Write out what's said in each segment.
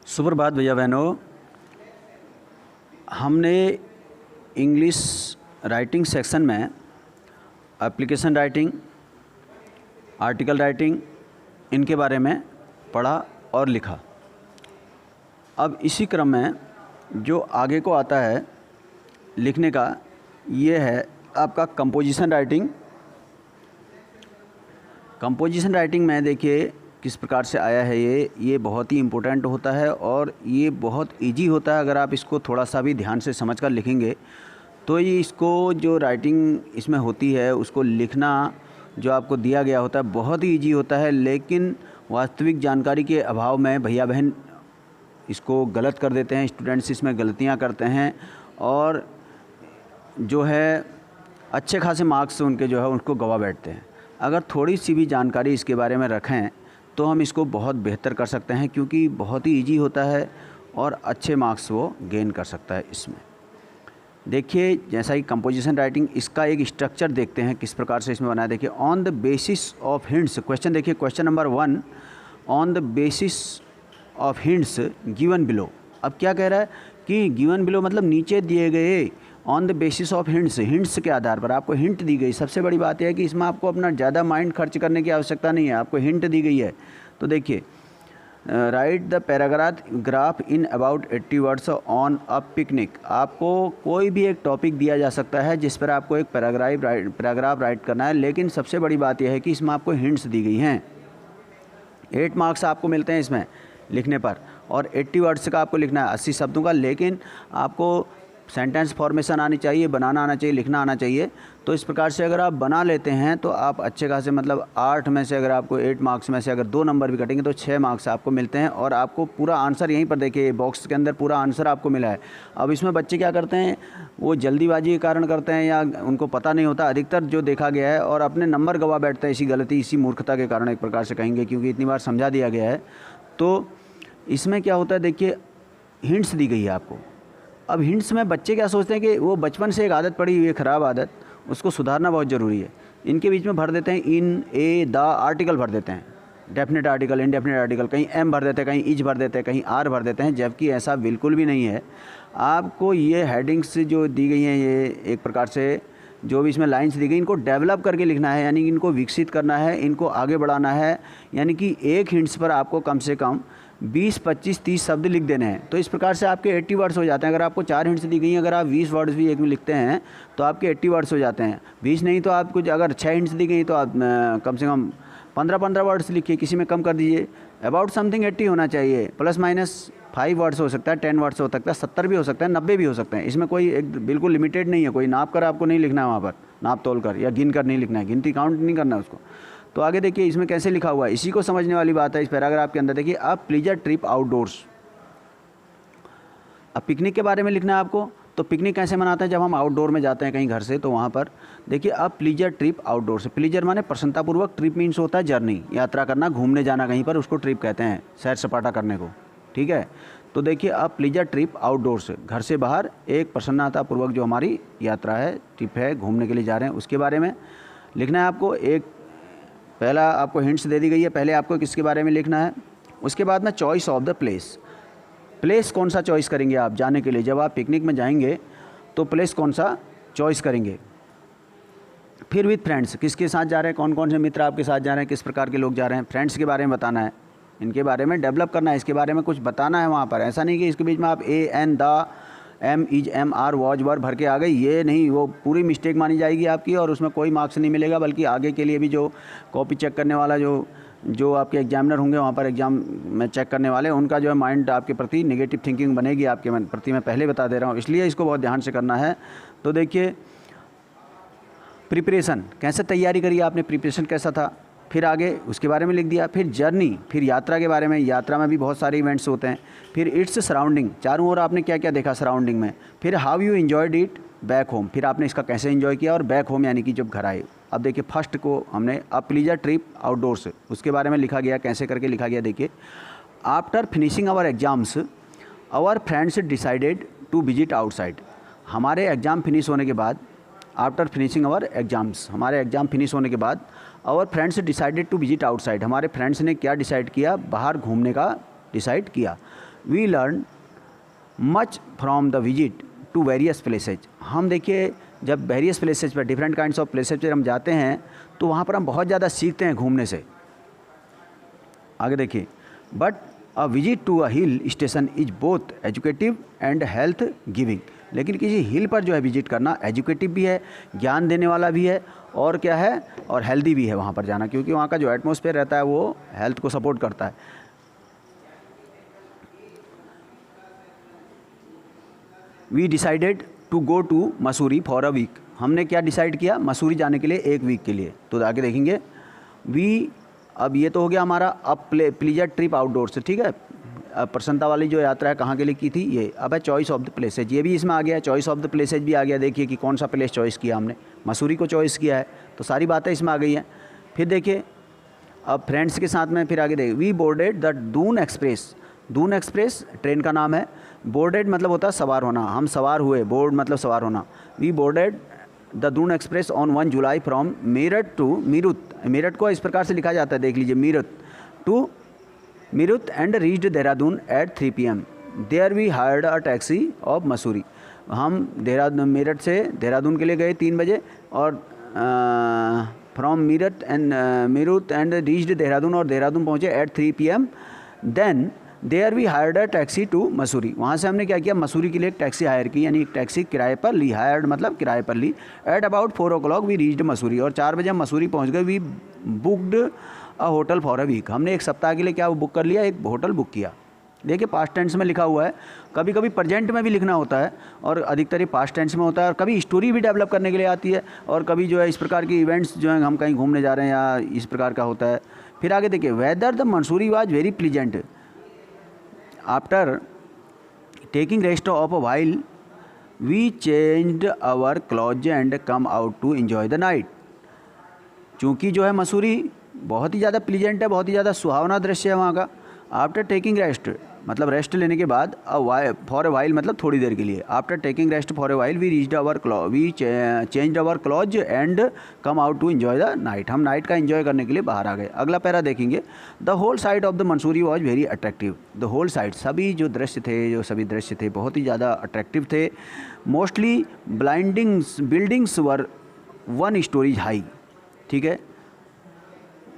सुप्रभात भैया बहनों। हमने इंग्लिश राइटिंग सेक्शन में एप्लीकेशन राइटिंग, आर्टिकल राइटिंग, इनके बारे में पढ़ा और लिखा। अब इसी क्रम में जो आगे को आता है लिखने का, ये है आपका कंपोजिशन राइटिंग। कंपोजिशन राइटिंग में देखिए किस प्रकार से आया है। ये बहुत ही इम्पोर्टेंट होता है और ये बहुत इजी होता है। अगर आप इसको थोड़ा सा भी ध्यान से समझकर लिखेंगे तो ये इसको जो राइटिंग इसमें होती है उसको लिखना जो आपको दिया गया होता है बहुत ही इजी होता है। लेकिन वास्तविक जानकारी के अभाव में भैया बहन इसको गलत कर देते हैं, स्टूडेंट्स इसमें गलतियां करते हैं और जो है अच्छे खासे मार्क्स उनके जो है उनको गवा बैठते हैं। अगर थोड़ी सी भी जानकारी इसके बारे में रखें तो हम इसको बहुत बेहतर कर सकते हैं, क्योंकि बहुत ही इजी होता है और अच्छे मार्क्स वो गेन कर सकता है इसमें। देखिए जैसा कि कंपोजिशन राइटिंग, इसका एक स्ट्रक्चर देखते हैं किस प्रकार से इसमें बनाया। देखिए on the basis of hints, question देखिए question number 1, on the basis of hints given below. अब क्या कह रहा है कि गिवन बिलो मतलब नीचे दिए गए, on the basis of hints, hints के आधार पर आपको हिंट दी गई। सबसे बड़ी बात यह है कि इसमें आपको अपना ज़्यादा माइंड खर्च करने की आवश्यकता नहीं है, आपको हिंट दी गई है। तो देखिए right the paragraph in about 80 words on a picnic. आपको कोई भी एक टॉपिक दिया जा सकता है जिस पर आपको एक पैराग्राफ राइट करना है, लेकिन सबसे बड़ी बात यह है कि इसमें आपको हिंट्स दी गई हैं। 8 मार्क्स आपको मिलते हैं इसमें लिखने पर और 80 वर्ड्स का आपको लिखना है, 80 शब्दों का। लेकिन आपको सेंटेंस फॉर्मेशन आनी चाहिए, बनाना आना चाहिए, लिखना आना चाहिए। तो इस प्रकार से अगर आप बना लेते हैं तो आप अच्छे खासे, मतलब 8 में से अगर आपको 8 मार्क्स में से अगर 2 नंबर भी कटेंगे तो 6 मार्क्स आपको मिलते हैं। और आपको पूरा आंसर यहीं पर देखिए बॉक्स के अंदर पूरा आंसर आपको मिला है। अब इसमें बच्चे क्या करते हैं, वो जल्दीबाजी के कारण करते हैं या उनको पता नहीं होता, अधिकतर जो देखा गया है, और अपने नंबर गवा बैठते हैं इसी गलती, इसी मूर्खता के कारण एक प्रकार से कहेंगे, क्योंकि इतनी बार समझा दिया गया है। तो इसमें क्या होता है, देखिए हिंट्स दी गई है आपको। अब हिंट्स में बच्चे क्या सोचते हैं कि वो बचपन से एक आदत पड़ी हुई है, ख़राब आदत, उसको सुधारना बहुत ज़रूरी है। इनके बीच में भर देते हैं इन, ए, द, आर्टिकल भर देते हैं, डेफिनेट आर्टिकल, इनडेफिनेट आर्टिकल, कहीं एम भर देते हैं, कहीं इज भर देते हैं, कहीं आर भर देते हैं, जबकि ऐसा बिल्कुल भी नहीं है। आपको ये हेडिंग्स जो दी गई हैं, ये एक प्रकार से जो भी इसमें लाइन्स दी गई, इनको डेवलप करके लिखना है, यानी कि इनको विकसित करना है, इनको आगे बढ़ाना है। यानी कि एक हिंट्स पर आपको कम से कम 20, 25, 30 शब्द लिख देने हैं। तो इस प्रकार से आपके 80 वर्ड्स हो जाते हैं। अगर आपको 4 हिंट्स दी गई हैं, अगर आप 20 वर्ड्स भी एक में लिखते हैं तो आपके 80 वर्ड्स हो जाते हैं। 20 नहीं तो आप कुछ, अगर 6 हिंट्स दी गई तो आप कम से कम 15 वर्ड्स लिखिए, किसी में कम कर दीजिए। अबाउट समथिंग 80 होना चाहिए, प्लस माइनस 5 वर्ड्स हो सकता है, 10 वर्ड्स हो सकता है, 70 भी हो सकता है, 90 भी हो सकते हैं। इसमें कोई एक बिल्कुल लिमिटेड नहीं है, कोई नाप कर आपको नहीं लिखना है, वहाँ पर नाप तोल कर या गिन कर नहीं लिखना है, गिनती काउंट नहीं करना है उसको। तो आगे देखिए इसमें कैसे लिखा हुआ है, इसी को समझने वाली बात है इस पैराग्राफ के अंदर। देखिए अ प्लीजर ट्रिप आउटडोर्स। अब पिकनिक के बारे में लिखना है आपको। तो पिकनिक कैसे मनाते हैं, जब हम आउटडोर में जाते हैं कहीं घर से, तो वहाँ पर देखिए अ प्लीजर ट्रिप आउटडोर्स। प्लीजर माने प्रसन्नतापूर्वक, ट्रिप मीन्स होता है जर्नी, यात्रा करना, घूमने जाना कहीं पर, उसको ट्रिप कहते हैं, सैर सपाटा करने को, ठीक है। तो देखिए अ प्लीजर ट्रिप आउटडोर्स, घर से बाहर एक प्रसन्नतापूर्वक जो हमारी यात्रा है, ट्रिप है, घूमने के लिए जा रहे हैं, उसके बारे में लिखना है आपको। एक पहला आपको हिंट्स दे दी गई है, पहले आपको किसके बारे में लिखना है। उसके बाद में choice of the place. Place कौन सा चॉइस करेंगे आप जाने के लिए, जब आप पिकनिक में जाएंगे तो प्लेस कौन सा चॉइस करेंगे। फिर विथ फ्रेंड्स, किसके साथ जा रहे हैं, कौन कौन से मित्र आपके साथ जा रहे हैं, किस प्रकार के लोग जा रहे हैं। फ्रेंड्स के बारे में बताना है, इनके बारे में डेवलप करना है, इसके बारे में कुछ बताना है वहाँ पर। ऐसा नहीं कि इसके बीच में आप a, an, the, am, is, am, are, was, were भर के आ गई, ये नहीं, वो पूरी मिस्टेक मानी जाएगी आपकी और उसमें कोई मार्क्स नहीं मिलेगा। बल्कि आगे के लिए भी जो कॉपी चेक करने वाला जो आपके एग्जामिनर होंगे वहाँ पर एग्ज़ाम में चेक करने वाले, उनका जो है माइंड आपके प्रति नेगेटिव थिंकिंग बनेगी आपके प्रति, मैं पहले बता दे रहा हूँ, इसलिए इसको बहुत ध्यान से करना है। तो देखिए प्रिपरेशन, कैसे तैयारी करी आपने, प्रिपरेशन कैसा था, फिर आगे उसके बारे में लिख दिया। फिर जर्नी, फिर यात्रा के बारे में, यात्रा में भी बहुत सारे इवेंट्स होते हैं। फिर इट्स सराउंडिंग, चारों ओर आपने क्या क्या देखा सराउंडिंग में। फिर how you enjoyed it back home, फिर आपने इसका कैसे एंजॉय किया, और बैक होम यानी कि जब घर आए। अब देखिए फर्स्ट को हमने अ प्लीजर ट्रिप आउटडोर्स, उसके बारे में लिखा गया, कैसे करके लिखा गया। देखिए after finishing our exams our friends decided to visit outside. हमारे एग्ज़ाम फिनिश होने के बाद, आफ्टर फिनिशिंग आवर एग्जाम्स, हमारे एग्ज़ाम फिनिश होने के बाद, our friends decided to visit outside, हमारे फ्रेंड्स ने क्या डिसाइड किया, बाहर घूमने का डिसाइड किया। We learn much from the visit to various places. हम देखिए जब वेरियस प्लेसेज पर, डिफरेंट काइंड्स ऑफ प्लेसेज पर हम जाते हैं तो वहाँ पर हम बहुत ज़्यादा सीखते हैं घूमने से। आगे देखिए, but a visit to a hill station is both educative and health giving. लेकिन किसी हिल पर जो है विजिट करना एजुकेटिव भी है, ज्ञान देने वाला भी है, और क्या है, और हेल्दी भी है वहाँ पर जाना, क्योंकि वहाँ का जो एटमॉस्फेयर रहता है वो हेल्थ को सपोर्ट करता है। We decided to go to Mussoorie for a week. हमने क्या डिसाइड किया, मसूरी जाने के लिए एक वीक के लिए। तो आगे देखेंगे, वी, अब ये तो हो गया हमारा प्लीजर ट्रिप आउटडोर्स, ठीक है। प्रसन्नता वाली जो यात्रा है कहाँ के लिए की थी ये। अब है चॉइस ऑफ द प्लेसेज, ये भी इसमें आ गया, चॉइस ऑफ द प्लेसेज भी आ गया। देखिए कि कौन सा प्लेस चॉइस किया हमने, मसूरी को चॉइस किया है, तो सारी बातें इसमें आ गई हैं। फिर देखिए अब फ्रेंड्स के साथ में फिर आगे देखिए, we boarded the Doon express. Doon express train का नाम है। बोर्डेड मतलब होता है सवार होना, हम सवार हुए, बोर्ड मतलब सवार होना। We boarded the Doon express on 1 July from Meerut to Meerut. Meerut को इस प्रकार से लिखा जाता है, देख लीजिए, Meerut to Meerut and reached Dehradun at 3 PM। There we hired a taxi of Mussoorie. हम मेरठ से देहरादून के लिए गए 3 बजे, और from Meerut and reached Dehradun, और देहरादून पहुँचे at 3 PM। Then there we hired a taxi to Mussoorie. वहाँ से हमने क्या किया, मसूरी के लिए एक टैक्सी हायर की, यानी एक टैक्सी किराए पर ली, हायर्ड मतलब किराए पर ली। At about 4 o'clock we reached Mussoorie, और 4 बजे हम मसूरी पहुँच गए। We booked a hotel for a week. हमने एक सप्ताह के लिए क्या बुक कर लिया, एक होटल बुक किया। देखिए पास्ट टेंस में लिखा हुआ है, कभी कभी प्रेजेंट में भी लिखना होता है, और अधिकतर ये पास्ट टेंस में होता है, और कभी स्टोरी भी डेवलप करने के लिए आती है, और कभी जो है इस प्रकार की इवेंट्स जो हैं, हम कहीं घूमने जा रहे हैं या इस प्रकार का होता है। फिर आगे देखिए, weather the Mussoorie was very pleasant after taking rest of a while we changed our clothes and come out to enjoy the night. चूँकि जो है मसूरी बहुत ही ज़्यादा प्लीजेंट है, बहुत ही ज़्यादा सुहावना दृश्य है वहाँ का। आफ्टर टेकिंग रेस्ट मतलब रेस्ट लेने के बाद, फॉर ए वाइल मतलब थोड़ी देर के लिए। After taking rest for a while we reached our we changed our clothes and come out to enjoy the night. हम नाइट का एंजॉय करने के लिए बाहर आ गए। अगला पैरा देखेंगे, the whole side of the Mussoorie was very attractive. The whole side सभी जो दृश्य थे, जो सभी दृश्य थे बहुत ही ज़्यादा अट्रैक्टिव थे। Mostly buildings were 1 story high, ठीक है,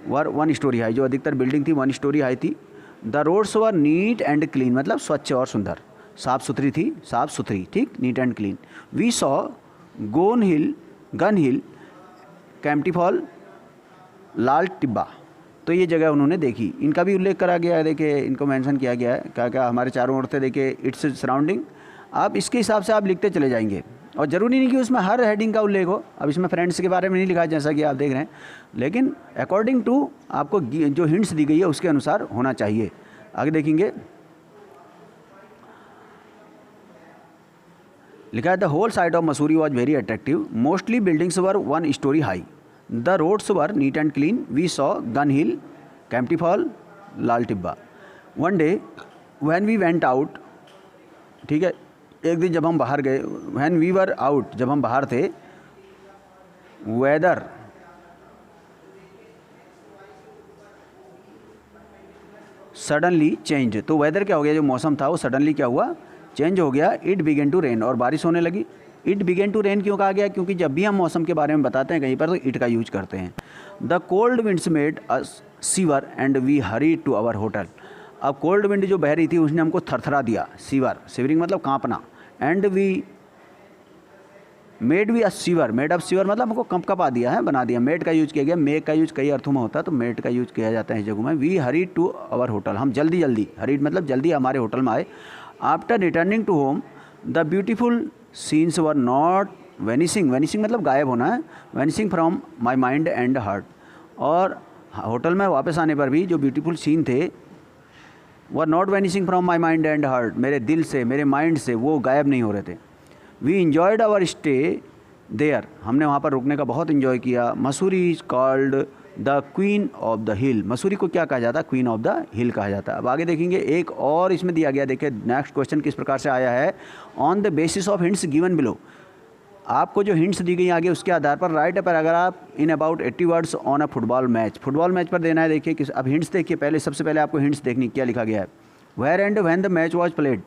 वर 1 story हाई, जो अधिकतर बिल्डिंग थी 1 story हाई थी। The roads were neat and clean मतलब स्वच्छ और सुंदर, साफ़ सुथरी थी, साफ़ सुथरी, ठीक, neat and clean. We saw Gun Hill Kempty Fall, Lal Tibba. तो ये जगह उन्होंने देखी, इनका भी उल्लेख करा गया है। देखिए इनको मेंशन किया गया है, क्या क्या हमारे चारों ओर थे, देखिए इट्स सराउंडिंग। आप इसके हिसाब से आप लिखते चले जाएंगे, और ज़रूरी नहीं कि उसमें हर हेडिंग का उल्लेख हो। अब इसमें फ्रेंड्स के बारे में नहीं लिखा है जैसा कि आप देख रहे हैं, लेकिन अकॉर्डिंग टू आपको जो हिंट्स दी गई है उसके अनुसार होना चाहिए। आगे देखेंगे, लिखा है the whole side of Mussoorie was very attractive, mostly buildings were 1 story high, the roads were neat and clean, we saw Gun Hill, Kempty Fall, Lal Tibba. One day when we went out, ठीक है, एक दिन जब हम बाहर गए, व्हेन वी वर आउट जब हम बाहर थे, वेदर सडनली चेंज। तो वेदर क्या हो गया, जो मौसम था वो सडनली क्या हुआ, चेंज हो गया। इट बिगेन टू रेन, और बारिश होने लगी। इट बिगेन टू रेन क्यों कहा गया, क्योंकि जब भी हम मौसम के बारे में बताते हैं कहीं पर तो इट का यूज करते हैं। The cold winds made us severe and we hurry to our hotel. अब कोल्ड विंड जो बह रही थी उसने हमको थरथरा दिया, सीवरिंग मतलब कांपना। And we made we a shiver, made up shiver मतलब हमको कंपकपा दिया है, बना दिया। मेड का यूज किया गया, मेक का यूज कई अर्थों में होता है, तो मेड का यूज किया जाता है इस जगह में। We hurry to our hotel, हम जल्दी हरीड मतलब जल्दी हमारे होटल में आए। After returning to home the beautiful scenes were not vanishing मतलब गायब होना है, vanishing from my mind and heart. और होटल में वापस आने पर भी जो ब्यूटीफुल सीन थे were not vanishing from my mind and heart, मेरे दिल से, मेरे माइंड से वो गायब नहीं हो रहे थे। We enjoyed our stay there, हमने वहाँ पर रुकने का बहुत इन्जॉय किया। Mussoorie is called the queen of the hill, Mussoorie को क्या कहा जाता है, क्वीन ऑफ द हिल कहा जाता है। अब आगे देखेंगे, एक और इसमें दिया गया, देखिए नेक्स्ट क्वेश्चन किस प्रकार से आया है। On the basis of hints given below, आपको जो हिंट्स दी गई आगे उसके आधार पर right a paragraph in about 80 words on a football match. Football match पर देना है। देखिए किस, अब हिंट्स देखिए, पहले सबसे पहले आपको हिंट्स देखनी क्या लिखा गया है। Where and when the match was played,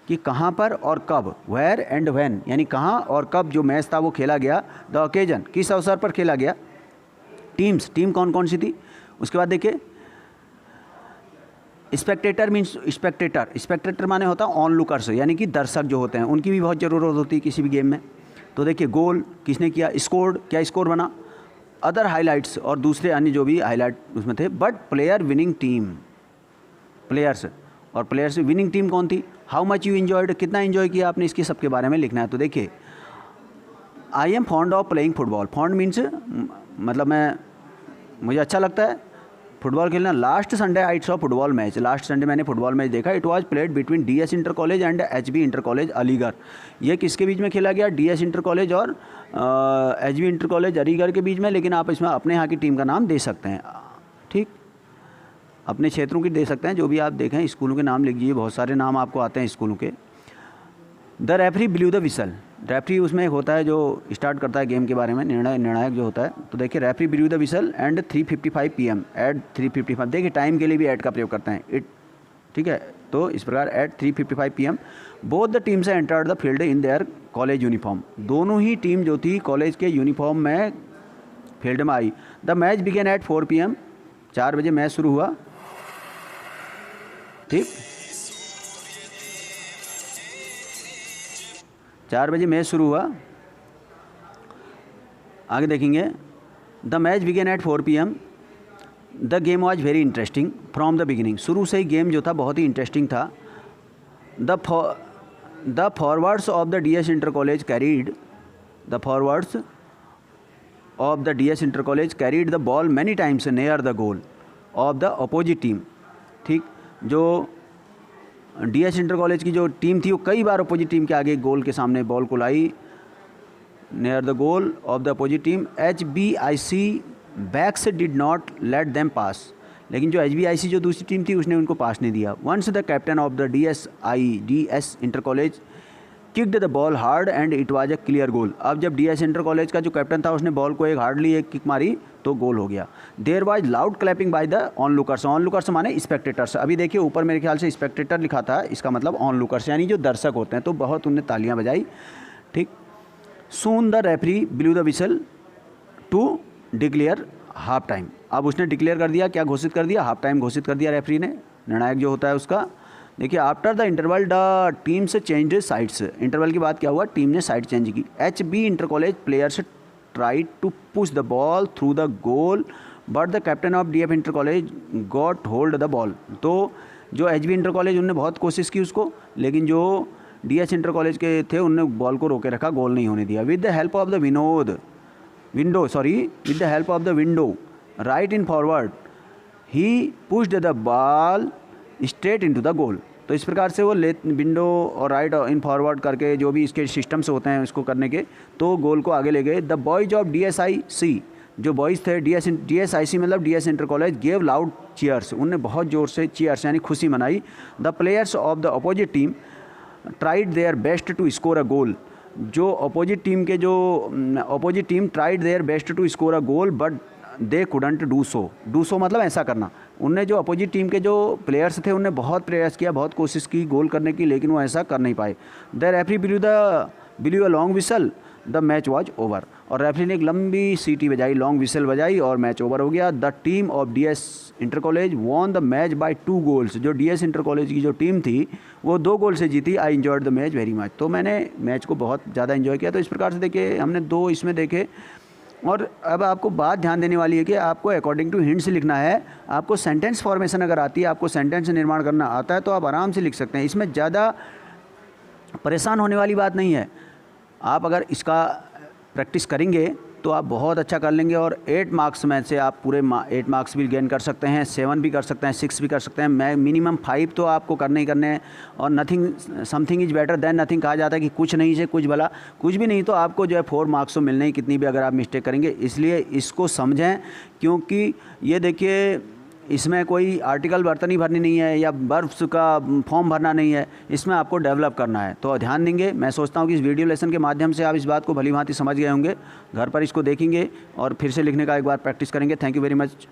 कि कहाँ पर और कब, वेयर एंड व्हेन यानी कहाँ और कब जो मैच था वो खेला गया, द ओकेजन किस अवसर पर खेला गया, टीम्स टीम कौन कौन सी थी। उसके बाद देखिए स्पेक्टेटर मीन्स स्पेक्टेटर माने होता है ऑन लुकर्स, यानी कि दर्शक जो होते हैं उनकी भी बहुत ज़रूरत होती है किसी भी गेम में। तो देखिए गोल किसने किया, स्कोर्ड क्या स्कोर बना, अदर हाइलाइट्स और दूसरे अन्य जो भी हाईलाइट उसमें थे, but player winning team, players और प्लेयर्स विनिंग टीम कौन थी, हाउ मच यू इन्जॉयड कितना इन्जॉय किया आपने, इसके सबके बारे में लिखना है। तो देखिए I am fond of playing football, fond means मतलब मुझे अच्छा लगता है फुटबॉल खेलना। Last Sunday I saw football match, last Sunday मैंने फुटबॉल मैच देखा, it was played between DS inter college and HB inter college Aligarh. ये किसके बीच में खेला गया, डीएस इंटर कॉलेज और एचबी इंटर कॉलेज अलीगढ़ के बीच में, लेकिन आप इसमें अपने यहाँ की टीम का नाम दे सकते हैं, ठीक, अपने क्षेत्रों की दे सकते हैं, जो भी आप देखें स्कूलों के नाम लिख दीजिए, बहुत सारे नाम आपको आते हैं स्कूलों के। The referee blew the whistle, referee उसमें एक होता है जो स्टार्ट करता है गेम के बारे में, निर्णायक जो होता है। तो देखिए referee blew the whistle and 3:55 PM at 3:55, देखिए टाइम के लिए भी एट का प्रयोग करते हैं, इट, ठीक है। तो इस प्रकार at 3:55 PM both the teams entered the field in their college uniform, दोनों ही टीम जो थी कॉलेज के यूनिफॉर्म में फील्ड में आई। The match began at 4 PM, 4 बजे मैच शुरू हुआ, ठीक, 4 बजे मैच शुरू हुआ। आगे देखेंगे the match began at 4 PM, the game was very interesting from the beginning, शुरू से ही गेम जो था बहुत ही इंटरेस्टिंग था। The forwards of the DS inter college carried, the forwards of the DS inter college carried the ball many times near the goal of the opposite team, ठीक, जो डीएस इंटर कॉलेज की जो team थी वो कई बार opposite team के आगे गोल के सामने बॉल को लाई, near the goal of the opposite team. HBIC backs did not let them pass, लेकिन जो HBIC जो दूसरी टीम थी उसने उनको पास नहीं दिया। Once the captain of the DS inter college kicked the ball hard and it was a clear goal, अब जब डीएस इंटर कॉलेज का जो कैप्टन था उसने बॉल को एक हार्डली एक किक मारी तो गोल हो गया। There was loud clapping by the onlookers, onlookers माने स्पेक्टेटर्स, अभी देखिए ऊपर मेरे ख्याल से स्पेक्टेटर लिखा था, इसका मतलब ऑन लुकर्स यानी जो दर्शक होते हैं, तो बहुत उन्हें तालियां बजाई, ठीक। Soon the referee blew the whistle to declare half time, अब उसने डिक्लेयर कर दिया, क्या घोषित कर दिया, हाफ टाइम घोषित कर दिया रेफरी ने, निर्णायक जो होता है उसका। देखिए after the interval the teams change sides, interval के बाद क्या हुआ, टीम ने साइड चेंज की। HB inter college players tried to push the ball through the goal but the captain of DF inter college got hold the ball, तो जो HB inter college उन्होंने बहुत कोशिश की उसको, लेकिन जो DS इंटर कॉलेज के थे उन्होंने बॉल को रोके रखा, गोल नहीं होने दिया। With the help of the with the help of the window right in forward he pushed the ball straight into the goal, तो इस प्रकार से वो विंडो और राइट इन फॉरवर्ड करके जो भी इसके सिस्टम्स होते हैं उसको करने के, तो गोल को आगे ले गए। द बॉयज ऑफ DSIC, जो बॉयज़ थे DSIC मतलब DS inter college, gave loud cheers, उनने बहुत ज़ोर से चीयर्स यानी खुशी मनाई। The players of the opposite team tried their best to score a goal, जो opposite team tried their best to score a goal but they couldn't do so मतलब ऐसा करना, उनने जो अपोजिट टीम के जो प्लेयर्स थे उनने बहुत प्रयास किया, बहुत कोशिश की गोल करने की, लेकिन वो ऐसा कर नहीं पाए। The referee blue a long whistle, the match was over, और रेफरी ने एक लंबी सीटी बजाई, लॉन्ग विसल बजाई और मैच ओवर हो गया। The team of DS inter college won the match by 2 goals, जो DS इंटर कॉलेज की जो टीम थी वो 2 गोल से जीती। I enjoyed the match very much, तो मैंने मैच को बहुत ज़्यादा एंजॉय किया। तो इस प्रकार से देखिए हमने 2 इसमें देखे, और अब आपको बात ध्यान देने वाली है कि आपको अकॉर्डिंग टू हिंट्स लिखना है। आपको सेंटेंस फॉर्मेशन अगर आती है, आपको सेंटेंस निर्माण करना आता है तो आप आराम से लिख सकते हैं, इसमें ज़्यादा परेशान होने वाली बात नहीं है। आप अगर इसका प्रैक्टिस करेंगे तो आप बहुत अच्छा कर लेंगे, और 8 मार्क्स में से आप पूरे 8 मार्क्स भी गेन कर सकते हैं, 7 भी कर सकते हैं, 6 भी कर सकते हैं, मैं मिनिमम 5 तो आपको करने ही करने हैं। और something is better than nothing कहा जाता है कि कुछ नहीं से कुछ भला, कुछ भी नहीं तो आपको जो है 4 मार्क्स तो मिलने ही, कितनी भी अगर आप मिस्टेक करेंगे। इसलिए इसको समझें, क्योंकि ये देखिए इसमें कोई आर्टिकल बर्तनी भरनी नहीं है या बर्फ का फॉर्म भरना नहीं है, इसमें आपको डेवलप करना है। तो ध्यान देंगे, मैं सोचता हूँ कि इस वीडियो लेसन के माध्यम से आप इस बात को भली भांति समझ गए होंगे। घर पर इसको देखेंगे और फिर से लिखने का एक बार प्रैक्टिस करेंगे। Thank you very much.